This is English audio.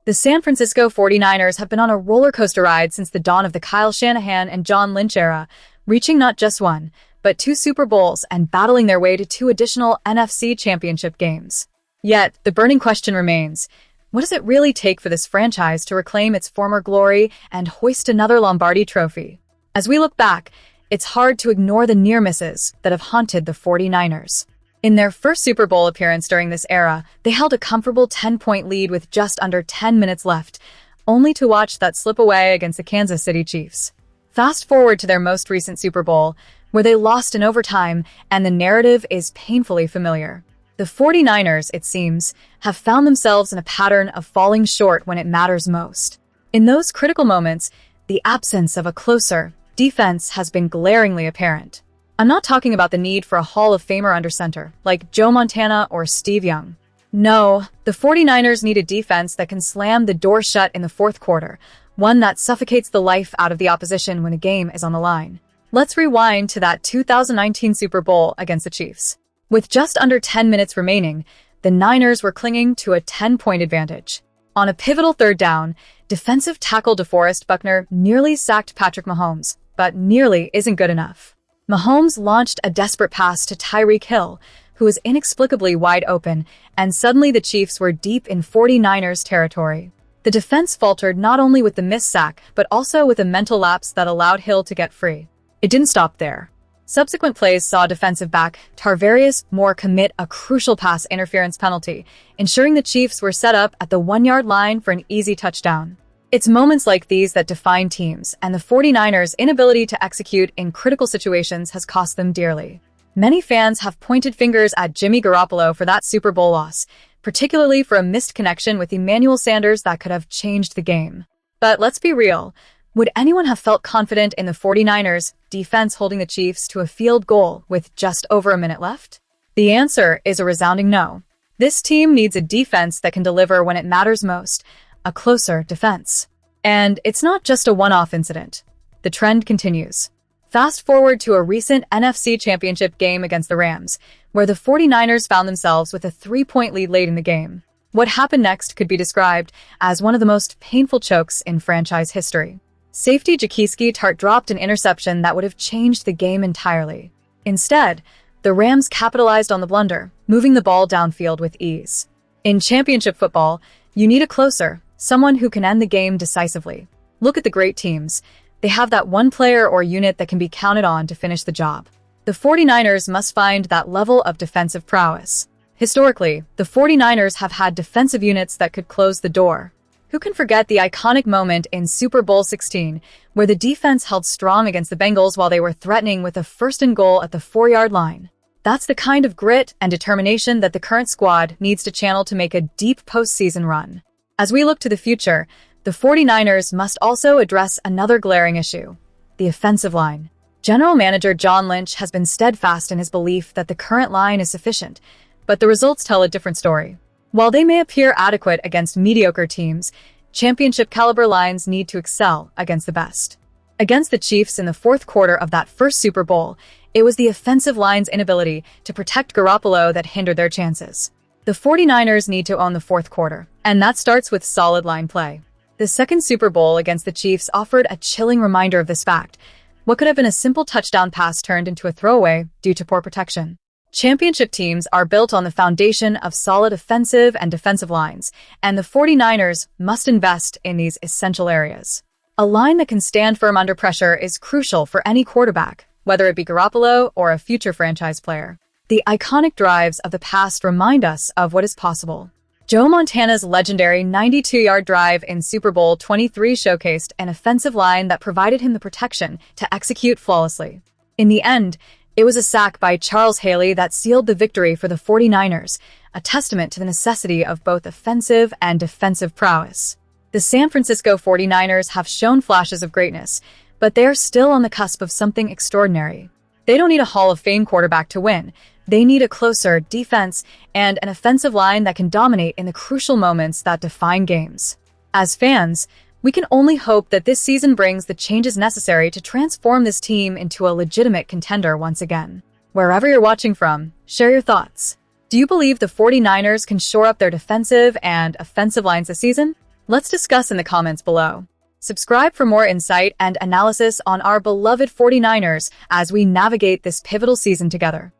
The San Francisco 49ers have been on a roller coaster ride since the dawn of the Kyle Shanahan and John Lynch era, reaching not just one, but two Super Bowls and battling their way to two additional NFC Championship games. Yet, the burning question remains, what does it really take for this franchise to reclaim its former glory and hoist another Lombardi Trophy? As we look back, it's hard to ignore the near misses that have haunted the 49ers. In their first Super Bowl appearance during this era, they held a comfortable 10-point lead with just under 10 minutes left, only to watch that slip away against the Kansas City Chiefs. Fast forward to their most recent Super Bowl, where they lost in overtime, and the narrative is painfully familiar. The 49ers, it seems, have found themselves in a pattern of falling short when it matters most. In those critical moments, the absence of a closer defense has been glaringly apparent. I'm not talking about the need for a Hall of Famer under center, like Joe Montana or Steve Young. No, the 49ers need a defense that can slam the door shut in the fourth quarter, one that suffocates the life out of the opposition when a game is on the line. Let's rewind to that 2019 Super Bowl against the Chiefs. With just under 10 minutes remaining, the Niners were clinging to a 10-point advantage. On a pivotal third down, defensive tackle DeForest Buckner nearly sacked Patrick Mahomes, but nearly isn't good enough. Mahomes launched a desperate pass to Tyreek Hill, who was inexplicably wide open, and suddenly the Chiefs were deep in 49ers territory. The defense faltered not only with the missed sack, but also with a mental lapse that allowed Hill to get free. It didn't stop there. Subsequent plays saw defensive back Tarvarius Moore commit a crucial pass interference penalty, ensuring the Chiefs were set up at the 1-yard line for an easy touchdown. It's moments like these that define teams, and the 49ers' inability to execute in critical situations has cost them dearly. Many fans have pointed fingers at Jimmy Garoppolo for that Super Bowl loss, particularly for a missed connection with Emmanuel Sanders that could have changed the game. But let's be real. Would anyone have felt confident in the 49ers' defense holding the Chiefs to a field goal with just over a minute left? The answer is a resounding no. This team needs a defense that can deliver when it matters most, a closer defense. And it's not just a one-off incident. The trend continues. Fast forward to a recent NFC Championship game against the Rams, where the 49ers found themselves with a 3-point lead late in the game. What happened next could be described as one of the most painful chokes in franchise history. Safety Jaquiski Tartt dropped an interception that would have changed the game entirely. Instead, the Rams capitalized on the blunder, moving the ball downfield with ease. In championship football, you need a closer, someone who can end the game decisively. Look at the great teams. They have that one player or unit that can be counted on to finish the job. The 49ers must find that level of defensive prowess. Historically, the 49ers have had defensive units that could close the door. Who can forget the iconic moment in Super Bowl 16, where the defense held strong against the Bengals while they were threatening with a first and goal at the 4-yard line? That's the kind of grit and determination that the current squad needs to channel to make a deep postseason run. As we look to the future, the 49ers must also address another glaring issue: the offensive line. General Manager John Lynch has been steadfast in his belief that the current line is sufficient, but the results tell a different story. While they may appear adequate against mediocre teams, championship-caliber lines need to excel against the best. Against the Chiefs in the fourth quarter of that first Super Bowl, it was the offensive line's inability to protect Garoppolo that hindered their chances. The 49ers need to own the fourth quarter, and that starts with solid line play. The second Super Bowl against the Chiefs offered a chilling reminder of this fact. What could have been a simple touchdown pass turned into a throwaway due to poor protection. Championship teams are built on the foundation of solid offensive and defensive lines, and the 49ers must invest in these essential areas. A line that can stand firm under pressure is crucial for any quarterback, whether it be Garoppolo or a future franchise player. The iconic drives of the past remind us of what is possible. Joe Montana's legendary 92-yard drive in Super Bowl 23 showcased an offensive line that provided him the protection to execute flawlessly. In the end, it was a sack by Charles Haley that sealed the victory for the 49ers, a testament to the necessity of both offensive and defensive prowess. The San Francisco 49ers have shown flashes of greatness, but they are still on the cusp of something extraordinary. They don't need a Hall of Fame quarterback to win. They need a closer defense and an offensive line that can dominate in the crucial moments that define games. As fans, we can only hope that this season brings the changes necessary to transform this team into a legitimate contender once again. Wherever you're watching from, share your thoughts. Do you believe the 49ers can shore up their defensive and offensive lines this season? Let's discuss in the comments below. Subscribe for more insight and analysis on our beloved 49ers as we navigate this pivotal season together.